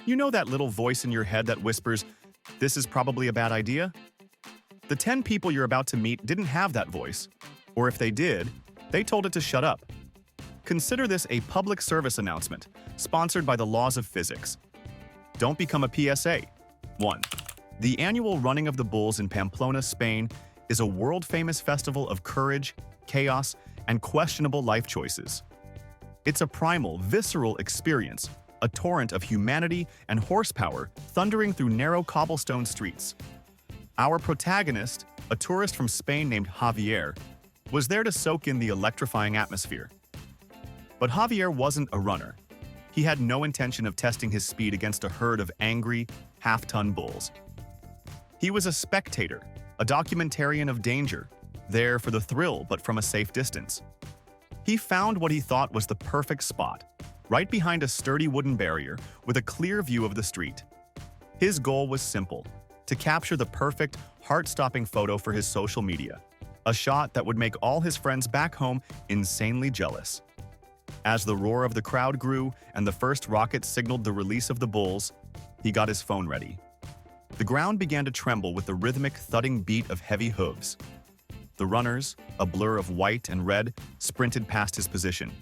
You know that little voice in your head that whispers, "This is probably a bad idea"? The 10 people you're about to meet didn't have that voice. Or if they did, they told it to shut up. Consider this a public service announcement, sponsored by the laws of physics. Don't become a PSA. 1. The annual Running of the Bulls in Pamplona, Spain, is a world-famous festival of courage, chaos, and questionable life choices. It's a primal, visceral experience, a torrent of humanity and horsepower thundering through narrow cobblestone streets. Our protagonist, a tourist from Spain named Javier, was there to soak in the electrifying atmosphere. But Javier wasn't a runner. He had no intention of testing his speed against a herd of angry, half-ton bulls. He was a spectator, a documentarian of danger, there for the thrill but from a safe distance. He found what he thought was the perfect spot, right behind a sturdy wooden barrier with a clear view of the street. His goal was simple: to capture the perfect, heart-stopping photo for his social media, a shot that would make all his friends back home insanely jealous. As the roar of the crowd grew and the first rocket signaled the release of the bulls, he got his phone ready. The ground began to tremble with the rhythmic, thudding beat of heavy hooves. The runners, a blur of white and red, sprinted past his position.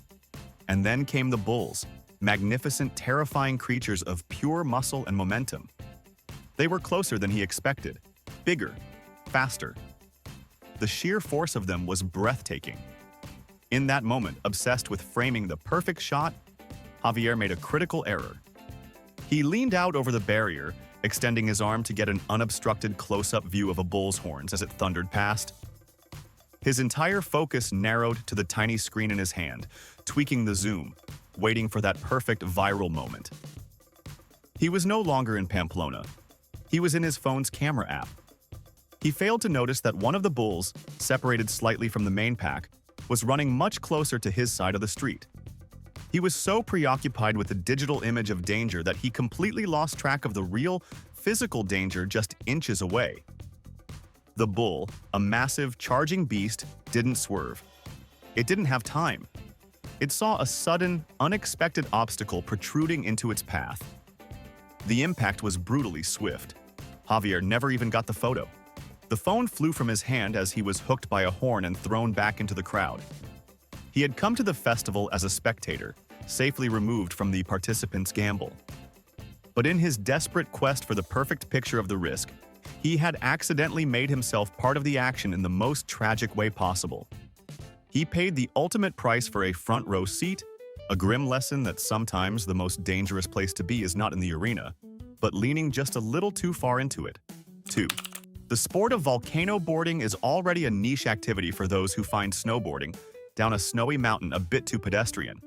And then came the bulls, magnificent, terrifying creatures of pure muscle and momentum. They were closer than he expected, bigger, faster. The sheer force of them was breathtaking. In that moment, obsessed with framing the perfect shot, Javier made a critical error. He leaned out over the barrier, extending his arm to get an unobstructed close-up view of a bull's horns as it thundered past. His entire focus narrowed to the tiny screen in his hand, tweaking the zoom, waiting for that perfect viral moment. He was no longer in Pamplona. He was in his phone's camera app. He failed to notice that one of the bulls, separated slightly from the main pack, was running much closer to his side of the street. He was so preoccupied with the digital image of danger that he completely lost track of the real, physical danger just inches away. The bull, a massive, charging beast, didn't swerve. It didn't have time. It saw a sudden, unexpected obstacle protruding into its path. The impact was brutally swift. Javier never even got the photo. The phone flew from his hand as he was hooked by a horn and thrown back into the crowd. He had come to the festival as a spectator, safely removed from the participants' gamble. But in his desperate quest for the perfect picture of the risk, he had accidentally made himself part of the action in the most tragic way possible. He paid the ultimate price for a front-row seat, a grim lesson that sometimes the most dangerous place to be is not in the arena, but leaning just a little too far into it. 2. The sport of volcano boarding is already a niche activity for those who find snowboarding down a snowy mountain a bit too pedestrian.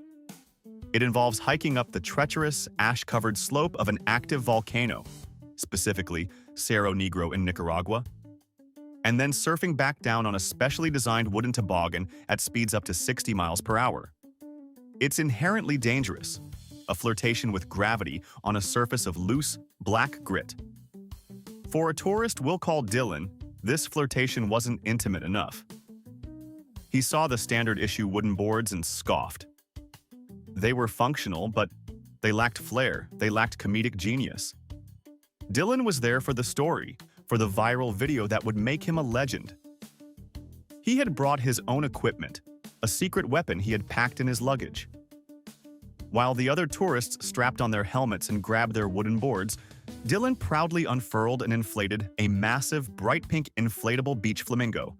It involves hiking up the treacherous, ash-covered slope of an active volcano, specifically Cerro Negro in Nicaragua, and then surfing back down on a specially designed wooden toboggan at speeds up to 60 miles per hour. It's inherently dangerous, a flirtation with gravity on a surface of loose, black grit. For a tourist we'll call Dylan, this flirtation wasn't intimate enough. He saw the standard-issue wooden boards and scoffed. They were functional, but they lacked flair, they lacked comedic genius. Dylan was there for the story, for the viral video that would make him a legend. He had brought his own equipment, a secret weapon he had packed in his luggage. While the other tourists strapped on their helmets and grabbed their wooden boards, Dylan proudly unfurled and inflated a massive, bright pink inflatable beach flamingo.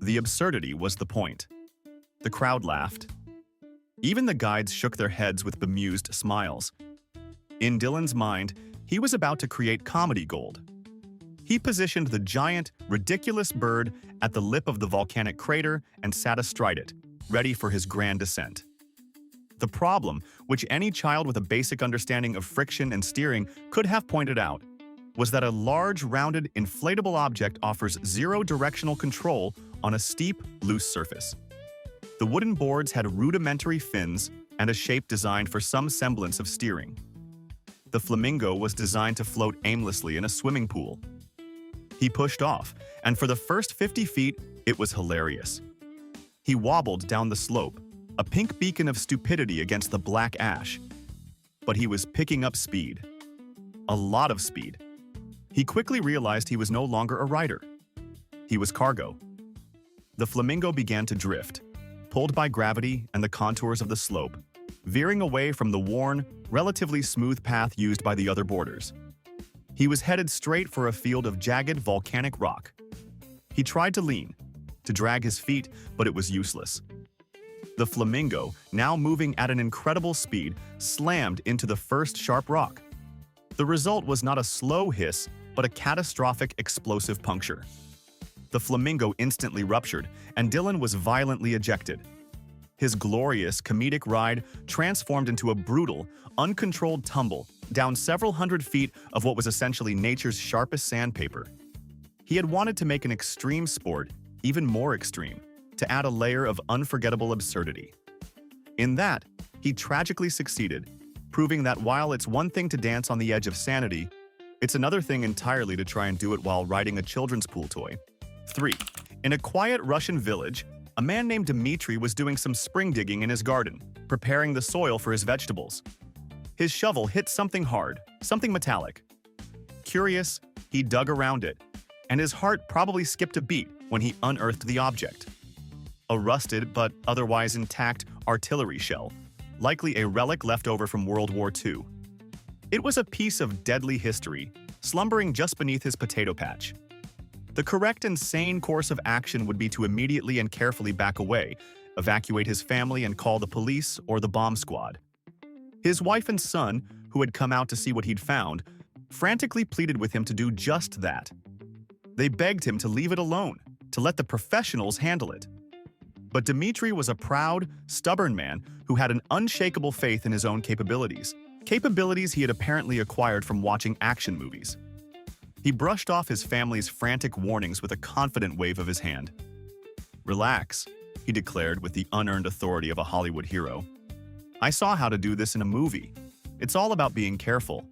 The absurdity was the point. The crowd laughed. Even the guides shook their heads with bemused smiles. In Dylan's mind, he was about to create comedy gold. He positioned the giant, ridiculous bird at the lip of the volcanic crater and sat astride it, ready for his grand descent. The problem, which any child with a basic understanding of friction and steering could have pointed out, was that a large, rounded, inflatable object offers zero directional control on a steep, loose surface. The wooden boards had rudimentary fins and a shape designed for some semblance of steering. The flamingo was designed to float aimlessly in a swimming pool. He pushed off, and for the first 50 feet, it was hilarious. He wobbled down the slope, a pink beacon of stupidity against the black ash. But he was picking up speed. a lot of speed. He quickly realized he was no longer a rider. He was cargo. The flamingo began to drift, pulled by gravity and the contours of the slope, veering away from the worn, relatively smooth path used by the other boarders. He was headed straight for a field of jagged volcanic rock. He tried to lean, to drag his feet, but it was useless. The flamingo, now moving at an incredible speed, slammed into the first sharp rock. The result was not a slow hiss, but a catastrophic explosive puncture. The flamingo instantly ruptured, and Dylan was violently ejected. His glorious, comedic ride transformed into a brutal, uncontrolled tumble down several hundred feet of what was essentially nature's sharpest sandpaper. He had wanted to make an extreme sport even more extreme, to add a layer of unforgettable absurdity. In that, he tragically succeeded, proving that while it's one thing to dance on the edge of sanity, it's another thing entirely to try and do it while riding a children's pool toy. 3. In a quiet Russian village, a man named Dmitry was doing some spring digging in his garden, preparing the soil for his vegetables. His shovel hit something hard, something metallic. Curious, he dug around it, and his heart probably skipped a beat when he unearthed the object. A rusted but otherwise intact artillery shell, likely a relic left over from World War II. It was a piece of deadly history, slumbering just beneath his potato patch. The correct and sane course of action would be to immediately and carefully back away, evacuate his family and call the police or the bomb squad. His wife and son, who had come out to see what he'd found, frantically pleaded with him to do just that. They begged him to leave it alone, to let the professionals handle it. But Dmitry was a proud, stubborn man who had an unshakable faith in his own capabilities he had apparently acquired from watching action movies. He brushed off his family's frantic warnings with a confident wave of his hand. "Relax," he declared with the unearned authority of a Hollywood hero. "I saw how to do this in a movie. It's all about being careful."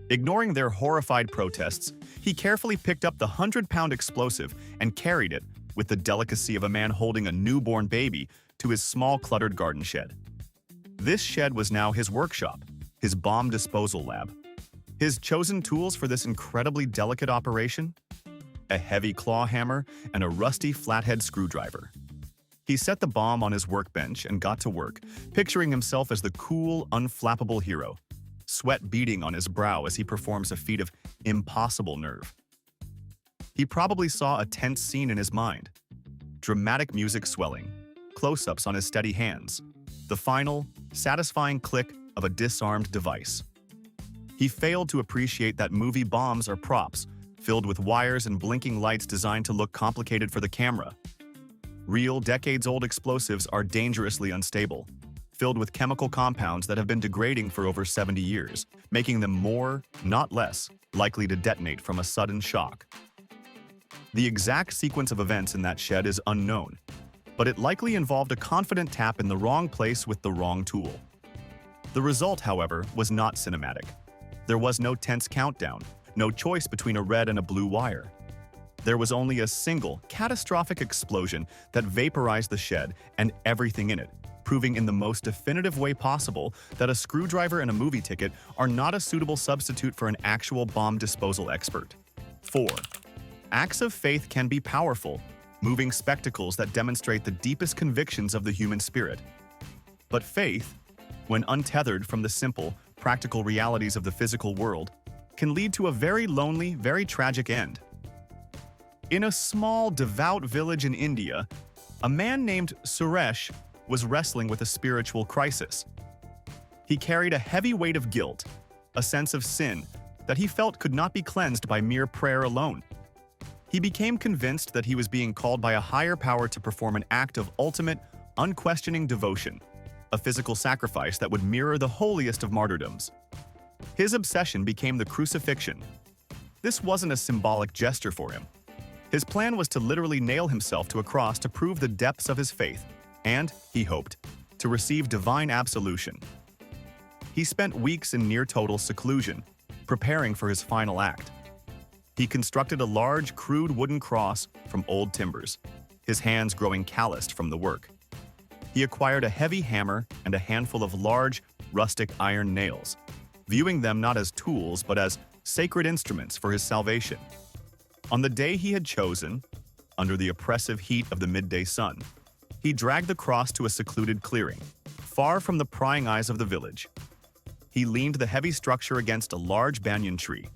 Ignoring their horrified protests, he carefully picked up the 100-pound explosive and carried it, with the delicacy of a man holding a newborn baby, to his small cluttered garden shed. This shed was now his workshop, his bomb disposal lab. His chosen tools for this incredibly delicate operation? A heavy claw hammer and a rusty flathead screwdriver. He set the bomb on his workbench and got to work, picturing himself as the cool, unflappable hero, sweat beading on his brow as he performs a feat of impossible nerve. He probably saw a tense scene in his mind. Dramatic music swelling, close-ups on his steady hands, the final, satisfying click of a disarmed device. He failed to appreciate that movie bombs are props, filled with wires and blinking lights designed to look complicated for the camera. Real, decades-old explosives are dangerously unstable, filled with chemical compounds that have been degrading for over 70 years, making them more, not less, likely to detonate from a sudden shock. The exact sequence of events in that shed is unknown, but it likely involved a confident tap in the wrong place with the wrong tool. The result, however, was not cinematic. There was no tense countdown, no choice between a red and a blue wire. There was only a single, catastrophic explosion that vaporized the shed and everything in it, proving in the most definitive way possible that a screwdriver and a movie ticket are not a suitable substitute for an actual bomb disposal expert. 4. Acts of faith can be powerful, moving spectacles that demonstrate the deepest convictions of the human spirit. But faith, when untethered from the simple, practical realities of the physical world, can lead to a very lonely, very tragic end. In a small, devout village in India, a man named Suresh was wrestling with a spiritual crisis. He carried a heavy weight of guilt, a sense of sin that he felt could not be cleansed by mere prayer alone. He became convinced that he was being called by a higher power to perform an act of ultimate, unquestioning devotion, a physical sacrifice that would mirror the holiest of martyrdoms. His obsession became the crucifixion. This wasn't a symbolic gesture for him. His plan was to literally nail himself to a cross to prove the depths of his faith, and, he hoped, to receive divine absolution. He spent weeks in near-total seclusion, preparing for his final act. He constructed a large, crude wooden cross from old timbers, his hands growing calloused from the work. He acquired a heavy hammer and a handful of large, rustic iron nails. viewing them not as tools but as sacred instruments for his salvation. On the day he had chosen, under the oppressive heat of the midday sun, he dragged the cross to a secluded clearing, far from the prying eyes of the village. He leaned the heavy structure against a large banyan tree,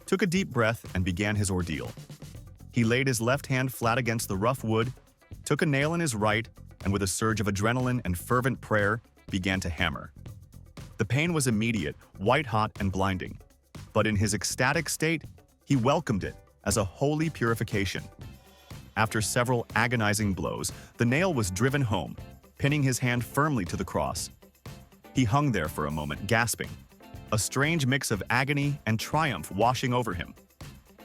took a deep breath, and began his ordeal. He laid his left hand flat against the rough wood, took a nail in his right, and with a surge of adrenaline and fervent prayer, began to hammer. The pain was immediate, white-hot, and blinding. But in his ecstatic state, he welcomed it as a holy purification. After several agonizing blows, the nail was driven home, pinning his hand firmly to the cross. He hung there for a moment, gasping, a strange mix of agony and triumph washing over him.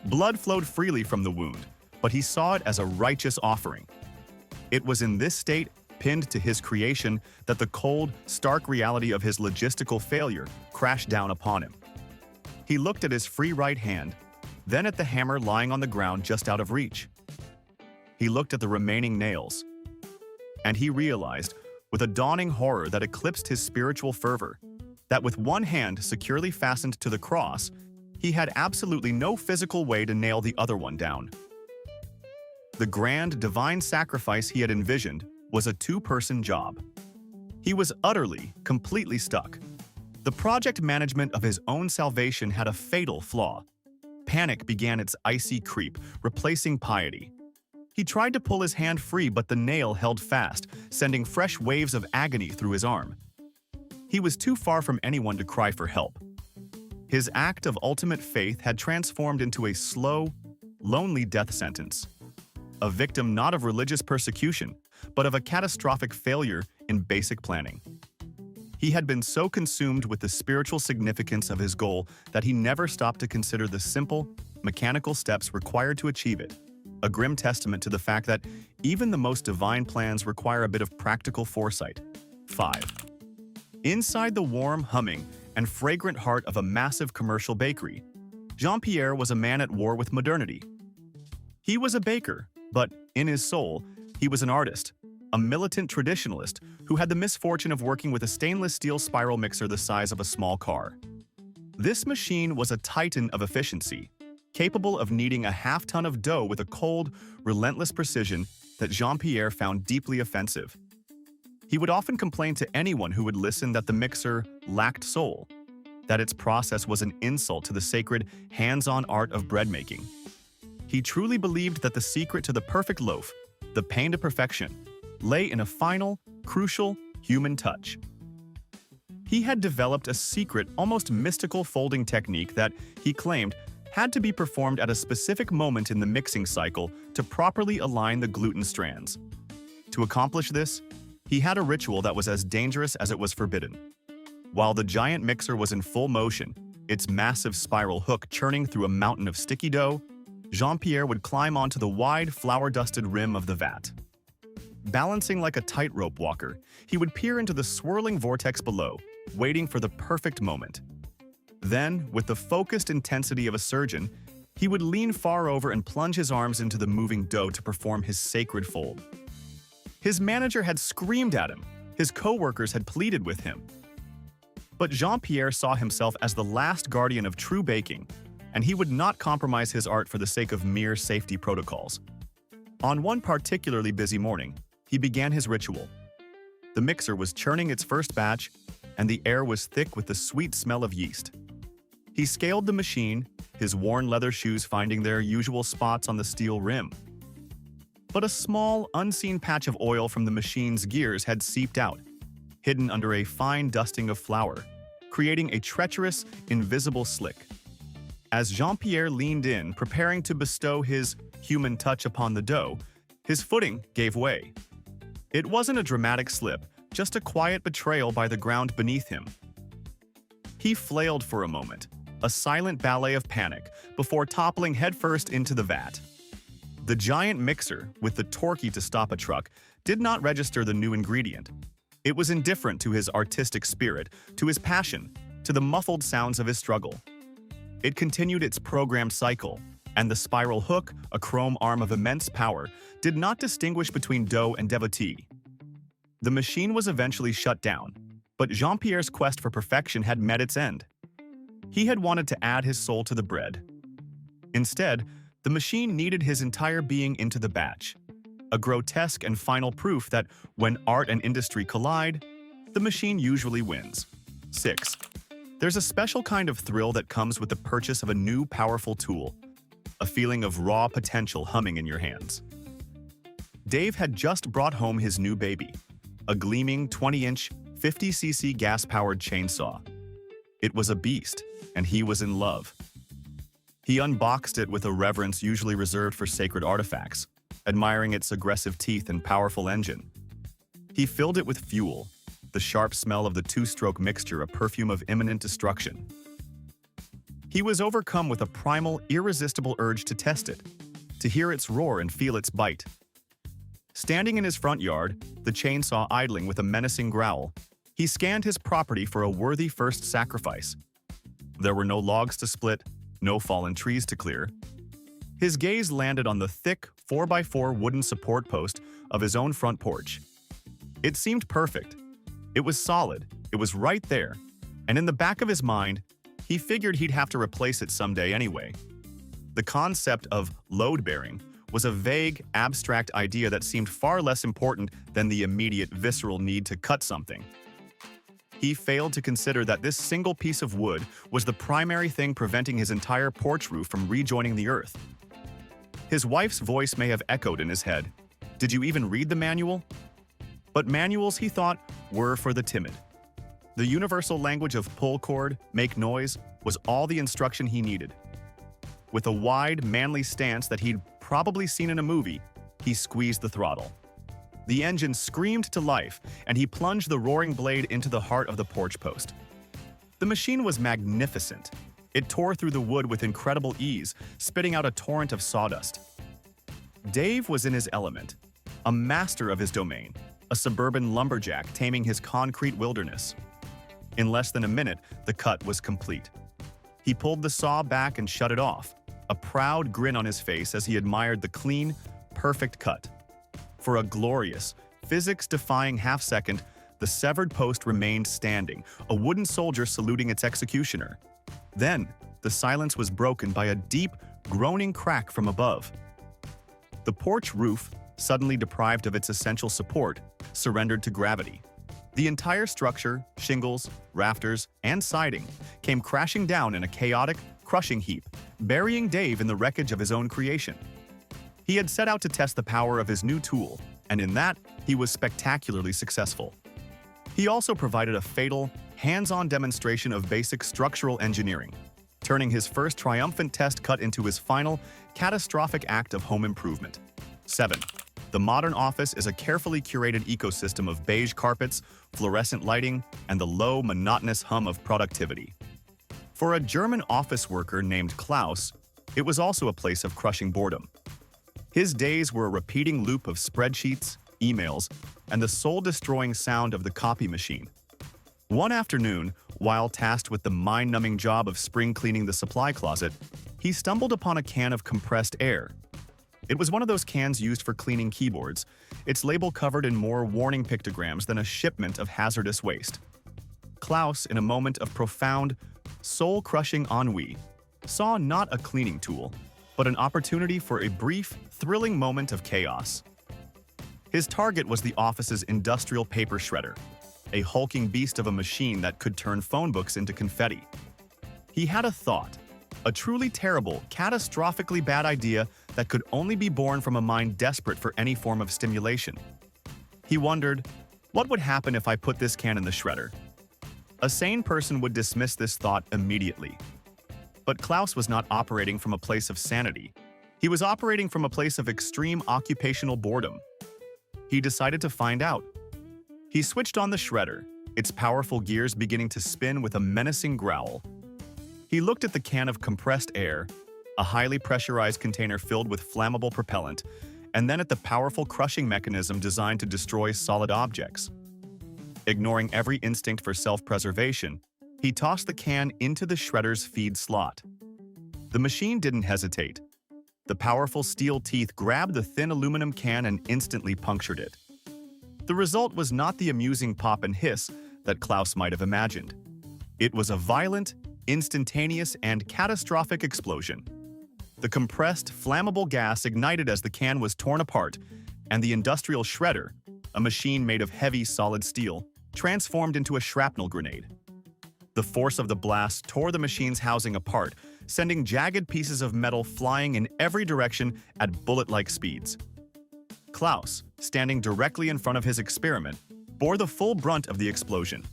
Blood flowed freely from the wound, but he saw it as a righteous offering. It was in this state, pinned to his creation, that the cold, stark reality of his logistical failure crashed down upon him. He looked at his free right hand, then at the hammer lying on the ground just out of reach. He looked at the remaining nails, and he realized, with a dawning horror that eclipsed his spiritual fervor, that with one hand securely fastened to the cross, he had absolutely no physical way to nail the other one down. The grand, divine sacrifice he had envisioned was a two-person job. He was utterly, completely stuck. The project management of his own salvation had a fatal flaw. Panic began its icy creep, replacing piety. He tried to pull his hand free, but the nail held fast, sending fresh waves of agony through his arm. He was too far from anyone to cry for help. His act of ultimate faith had transformed into a slow, lonely death sentence. A victim not of religious persecution, but of a catastrophic failure in basic planning. He had been so consumed with the spiritual significance of his goal that he never stopped to consider the simple, mechanical steps required to achieve it, a grim testament to the fact that even the most divine plans require a bit of practical foresight. 5. Inside the warm, humming, and fragrant heart of a massive commercial bakery, Jean-Pierre was a man at war with modernity. He was a baker, but in his soul, he was an artist, a militant traditionalist who had the misfortune of working with a stainless steel spiral mixer the size of a small car. This machine was a titan of efficiency, capable of kneading a half-ton of dough with a cold, relentless precision that Jean-Pierre found deeply offensive. He would often complain to anyone who would listen that the mixer lacked soul, that its process was an insult to the sacred, hands-on art of bread making. He truly believed that the secret to the perfect loaf, the pain to perfection, lay in a final, crucial human touch. He had developed a secret, almost mystical folding technique that, he claimed, had to be performed at a specific moment in the mixing cycle to properly align the gluten strands. To accomplish this, he had a ritual that was as dangerous as it was forbidden. While the giant mixer was in full motion, its massive spiral hook churning through a mountain of sticky dough, Jean-Pierre would climb onto the wide, flour-dusted rim of the vat. Balancing like a tightrope walker, he would peer into the swirling vortex below, waiting for the perfect moment. Then, with the focused intensity of a surgeon, he would lean far over and plunge his arms into the moving dough to perform his sacred fold. His manager had screamed at him, his co-workers had pleaded with him. But Jean-Pierre saw himself as the last guardian of true baking, and he would not compromise his art for the sake of mere safety protocols. On one particularly busy morning, he began his ritual. The mixer was churning its first batch, and the air was thick with the sweet smell of yeast. He scaled the machine, his worn leather shoes finding their usual spots on the steel rim. But a small, unseen patch of oil from the machine's gears had seeped out, hidden under a fine dusting of flour, creating a treacherous, invisible slick. As Jean-Pierre leaned in, preparing to bestow his human touch upon the dough, his footing gave way. It wasn't a dramatic slip, just a quiet betrayal by the ground beneath him. He flailed for a moment, a silent ballet of panic, before toppling headfirst into the vat. The giant mixer, with the torquey to stop a truck, did not register the new ingredient. It was indifferent to his artistic spirit, to his passion, to the muffled sounds of his struggle. It continued its programmed cycle, and the spiral hook, a chrome arm of immense power, did not distinguish between dough and devotee. The machine was eventually shut down, but Jean-Pierre's quest for perfection had met its end. He had wanted to add his soul to the bread. Instead, the machine kneaded his entire being into the batch, a grotesque and final proof that when art and industry collide, the machine usually wins. 6. There's a special kind of thrill that comes with the purchase of a new powerful tool, a feeling of raw potential humming in your hands. Dave had just brought home his new baby, a gleaming 20-inch, 50cc gas-powered chainsaw. It was a beast, and he was in love. He unboxed it with a reverence usually reserved for sacred artifacts, admiring its aggressive teeth and powerful engine. He filled it with fuel, the sharp smell of the two-stroke mixture a perfume of imminent destruction. He was overcome with a primal, irresistible urge to test it, to hear its roar and feel its bite. Standing in his front yard, the chainsaw idling with a menacing growl, he scanned his property for a worthy first sacrifice. There were no logs to split, no fallen trees to clear. His gaze landed on the thick 4x4 wooden support post of his own front porch. It seemed perfect. It was solid, it was right there, and in the back of his mind, he figured he'd have to replace it someday anyway. The concept of load-bearing was a vague, abstract idea that seemed far less important than the immediate, visceral need to cut something. He failed to consider that this single piece of wood was the primary thing preventing his entire porch roof from rejoining the earth. His wife's voice may have echoed in his head. Did you even read the manual? But manuals, he thought, were for the timid. The universal language of pull cord, make noise, was all the instruction he needed. With a wide, manly stance that he'd probably seen in a movie, he squeezed the throttle. The engine screamed to life, and he plunged the roaring blade into the heart of the porch post. The machine was magnificent. It tore through the wood with incredible ease, spitting out a torrent of sawdust. Dave was in his element, a master of his domain, a suburban lumberjack taming his concrete wilderness. In less than a minute, the cut was complete. He pulled the saw back and shut it off, a proud grin on his face as he admired the clean, perfect cut. For a glorious, physics-defying half-second, the severed post remained standing, a wooden soldier saluting its executioner. Then, the silence was broken by a deep, groaning crack from above. The porch roof, suddenly deprived of its essential support, surrendered to gravity. The entire structure, shingles, rafters, and siding, came crashing down in a chaotic, crushing heap, burying Dave in the wreckage of his own creation. He had set out to test the power of his new tool, and in that, he was spectacularly successful. He also provided a fatal, hands-on demonstration of basic structural engineering, turning his first triumphant test cut into his final, catastrophic act of home improvement. 7. The modern office is a carefully curated ecosystem of beige carpets, fluorescent lighting, and the low, monotonous hum of productivity. For a German office worker named Klaus, it was also a place of crushing boredom. His days were a repeating loop of spreadsheets, emails, and the soul-destroying sound of the copy machine. One afternoon, while tasked with the mind-numbing job of spring cleaning the supply closet, he stumbled upon a can of compressed air. It was one of those cans used for cleaning keyboards, its label covered in more warning pictograms than a shipment of hazardous waste. Klaus, in a moment of profound, soul-crushing ennui, saw not a cleaning tool, but an opportunity for a brief, thrilling moment of chaos. His target was the office's industrial paper shredder, a hulking beast of a machine that could turn phone books into confetti. He had a thought, a truly terrible, catastrophically bad idea that could only be born from a mind desperate for any form of stimulation. He wondered, what would happen if I put this can in the shredder? A sane person would dismiss this thought immediately. But Klaus was not operating from a place of sanity. He was operating from a place of extreme occupational boredom. He decided to find out. He switched on the shredder, its powerful gears beginning to spin with a menacing growl. He looked at the can of compressed air, a highly pressurized container filled with flammable propellant, and then at the powerful crushing mechanism designed to destroy solid objects. Ignoring every instinct for self-preservation, he tossed the can into the shredder's feed slot. The machine didn't hesitate. The powerful steel teeth grabbed the thin aluminum can and instantly punctured it. The result was not the amusing pop and hiss that Klaus might have imagined. It was a violent, instantaneous and catastrophic explosion. The compressed, flammable gas ignited as the can was torn apart, and the industrial shredder, a machine made of heavy, solid steel, transformed into a shrapnel grenade. The force of the blast tore the machine's housing apart, sending jagged pieces of metal flying in every direction at bullet-like speeds. Klaus, standing directly in front of his experiment, bore the full brunt of the explosion.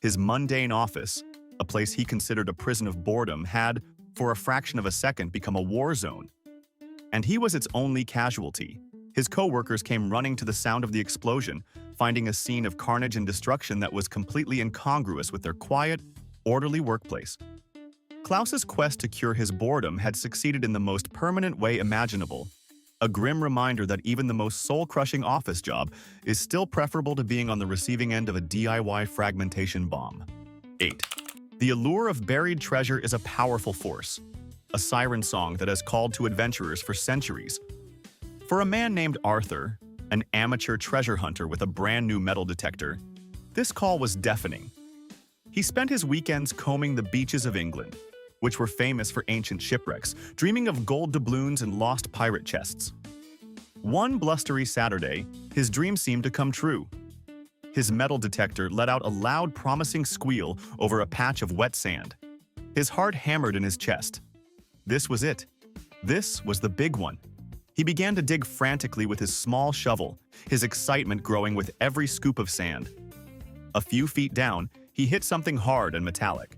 His mundane office, a place he considered a prison of boredom, had, for a fraction of a second, become a war zone. And he was its only casualty. His co-workers came running to the sound of the explosion, finding a scene of carnage and destruction that was completely incongruous with their quiet, orderly workplace. Klaus's quest to cure his boredom had succeeded in the most permanent way imaginable, a grim reminder that even the most soul-crushing office job is still preferable to being on the receiving end of a DIY fragmentation bomb. 8. The allure of buried treasure is a powerful force, a siren song that has called to adventurers for centuries. For a man named Arthur, an amateur treasure hunter with a brand new metal detector, this call was deafening. He spent his weekends combing the beaches of England, which were famous for ancient shipwrecks, dreaming of gold doubloons and lost pirate chests. One blustery Saturday, his dream seemed to come true. His metal detector let out a loud, promising squeal over a patch of wet sand. His heart hammered in his chest. This was it. This was the big one. He began to dig frantically with his small shovel, his excitement growing with every scoop of sand. A few feet down, he hit something hard and metallic.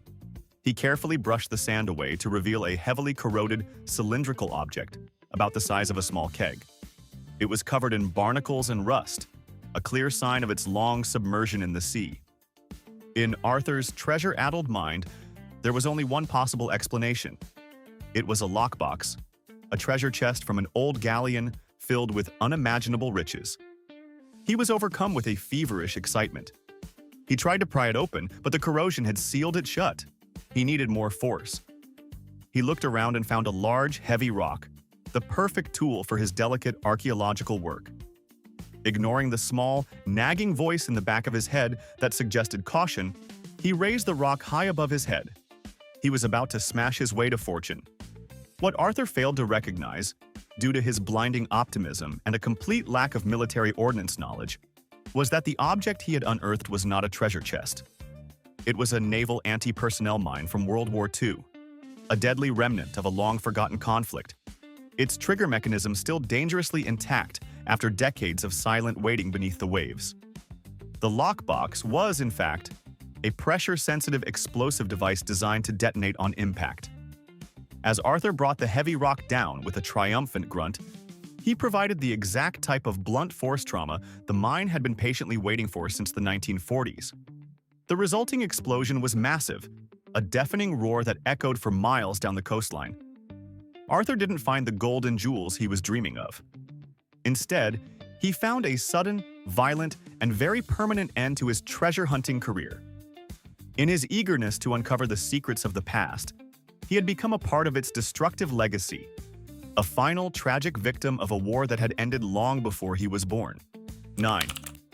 He carefully brushed the sand away to reveal a heavily corroded, cylindrical object, about the size of a small keg. It was covered in barnacles and rust, a clear sign of its long submersion in the sea. In Arthur's treasure-addled mind, there was only one possible explanation. It was a lockbox, a treasure chest from an old galleon filled with unimaginable riches. He was overcome with a feverish excitement. He tried to pry it open, but the corrosion had sealed it shut. He needed more force. He looked around and found a large, heavy rock, the perfect tool for his delicate archaeological work. Ignoring the small, nagging voice in the back of his head that suggested caution, he raised the rock high above his head. He was about to smash his way to fortune. What Arthur failed to recognize, due to his blinding optimism and a complete lack of military ordnance knowledge, was that the object he had unearthed was not a treasure chest. It was a naval anti-personnel mine from World War II, a deadly remnant of a long-forgotten conflict, its trigger mechanism still dangerously intact after decades of silent waiting beneath the waves. The lockbox was, in fact, a pressure-sensitive explosive device designed to detonate on impact. As Arthur brought the heavy rock down with a triumphant grunt, he provided the exact type of blunt force trauma the mine had been patiently waiting for since the 1940s. The resulting explosion was massive, a deafening roar that echoed for miles down the coastline. Arthur didn't find the gold and jewels he was dreaming of. Instead, he found a sudden, violent, and very permanent end to his treasure-hunting career. In his eagerness to uncover the secrets of the past, he had become a part of its destructive legacy, a final, tragic victim of a war that had ended long before he was born. 9.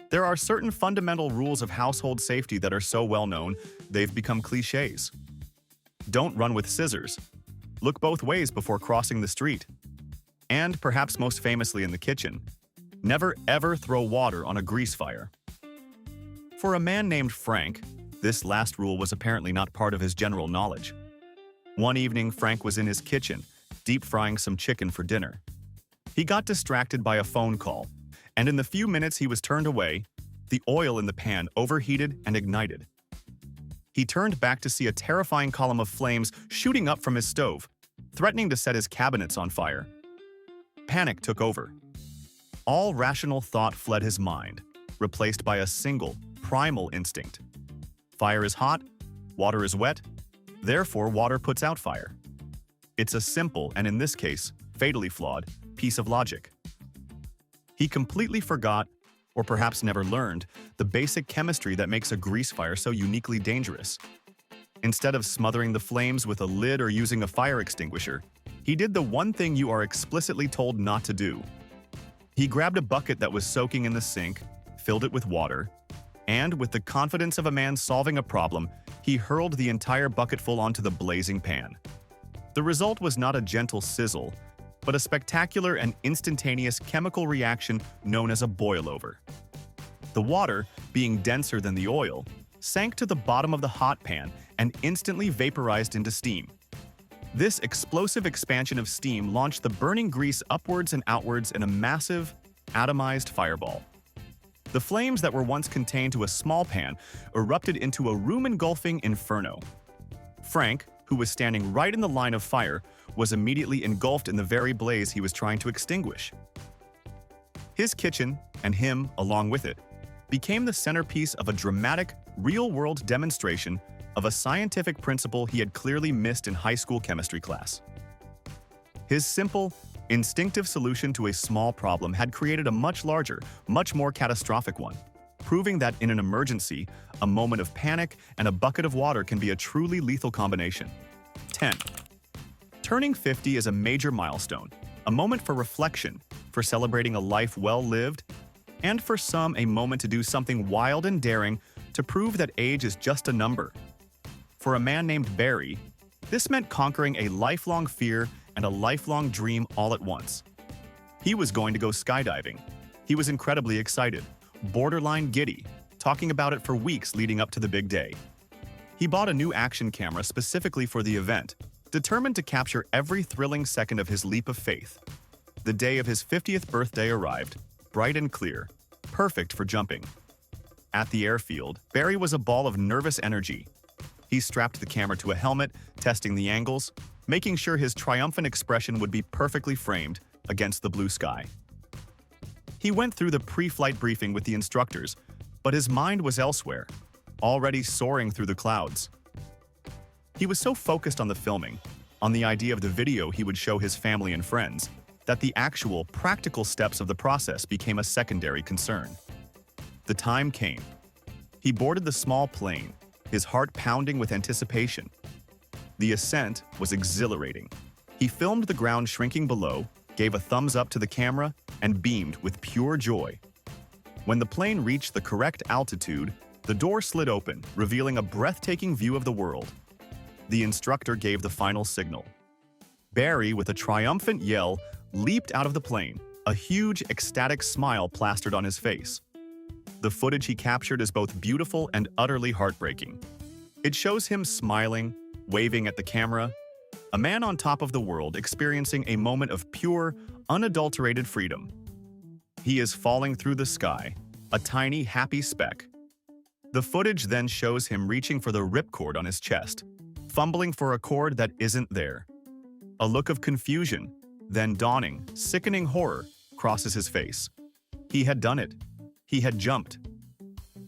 There are certain fundamental rules of household safety that are so well known, they've become cliches. Don't run with scissors. Look both ways before crossing the street. And, perhaps most famously in the kitchen, never ever throw water on a grease fire. For a man named Frank, this last rule was apparently not part of his general knowledge. One evening, Frank was in his kitchen, deep-frying some chicken for dinner. He got distracted by a phone call, and in the few minutes he was turned away, the oil in the pan overheated and ignited. He turned back to see a terrifying column of flames shooting up from his stove, threatening to set his cabinets on fire. Panic took over. All rational thought fled his mind, replaced by a single, primal instinct. Fire is hot, water is wet, therefore water puts out fire. It's a simple, and in this case, fatally flawed, piece of logic. He completely forgot, or perhaps never learned, the basic chemistry that makes a grease fire so uniquely dangerous. Instead of smothering the flames with a lid or using a fire extinguisher, he did the one thing you are explicitly told not to do. He grabbed a bucket that was soaking in the sink, filled it with water, and, with the confidence of a man solving a problem, He hurled the entire bucketful onto the blazing pan. The result was not a gentle sizzle, but a spectacular and instantaneous chemical reaction known as a boil-over. The water, being denser than the oil, sank to the bottom of the hot pan and instantly vaporized into steam. This explosive expansion of steam launched the burning grease upwards and outwards in a massive, atomized fireball. The flames that were once contained to a small pan erupted into a room-engulfing inferno. Frank, who was standing right in the line of fire, was immediately engulfed in the very blaze he was trying to extinguish. His kitchen, and him along with it, became the centerpiece of a dramatic, real-world demonstration of a scientific principle he had clearly missed in high school chemistry class. His simple, instinctive solution to a small problem had created a much larger, much more catastrophic one, proving that in an emergency, a moment of panic and a bucket of water can be a truly lethal combination. 10. Turning 50 is a major milestone, a moment for reflection, for celebrating a life well lived, and for some a moment to do something wild and daring to prove that age is just a number. For a man named Barry, this meant conquering a lifelong fear and a lifelong dream all at once. He was going to go skydiving. He was incredibly excited, borderline giddy, talking about it for weeks leading up to the big day. He bought a new action camera specifically for the event, determined to capture every thrilling second of his leap of faith. The day of his 50th birthday arrived, bright and clear, perfect for jumping. At the airfield, Barry was a ball of nervous energy. He strapped the camera to a helmet, testing the angles, making sure his triumphant expression would be perfectly framed against the blue sky. He went through the pre-flight briefing with the instructors, but his mind was elsewhere, already soaring through the clouds. He was so focused on the filming, on the idea of the video he would show his family and friends, that the actual, practical steps of the process became a secondary concern. The time came. He boarded the small plane, his heart pounding with anticipation. The ascent was exhilarating. He filmed the ground shrinking below, gave a thumbs up to the camera, and beamed with pure joy. When the plane reached the correct altitude, the door slid open, revealing a breathtaking view of the world. The instructor gave the final signal. Barry, with a triumphant yell, leaped out of the plane, a huge, ecstatic smile plastered on his face. The footage he captured is both beautiful and utterly heartbreaking. It shows him smiling, waving at the camera, a man on top of the world experiencing a moment of pure, unadulterated freedom. He is falling through the sky, a tiny, happy speck. The footage then shows him reaching for the ripcord on his chest, fumbling for a cord that isn't there. A look of confusion, then dawning, sickening horror crosses his face. He had done it. He had jumped.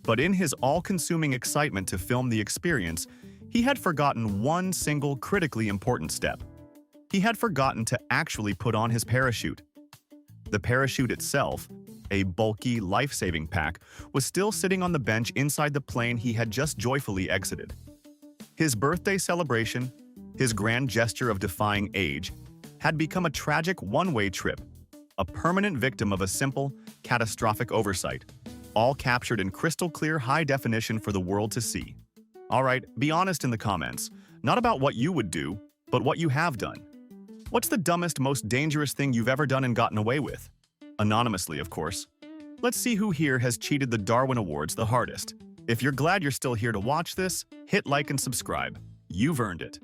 But in his all-consuming excitement to film the experience, he had forgotten one single critically important step. He had forgotten to actually put on his parachute. The parachute itself, a bulky, life-saving pack, was still sitting on the bench inside the plane he had just joyfully exited. His birthday celebration, his grand gesture of defying age, had become a tragic one-way trip, a permanent victim of a simple, catastrophic oversight, all captured in crystal-clear high definition for the world to see. All right, be honest in the comments, not about what you would do, but what you have done. What's the dumbest, most dangerous thing you've ever done and gotten away with? Anonymously, of course. Let's see who here has cheated the Darwin Awards the hardest. If you're glad you're still here to watch this, hit like and subscribe. You've earned it.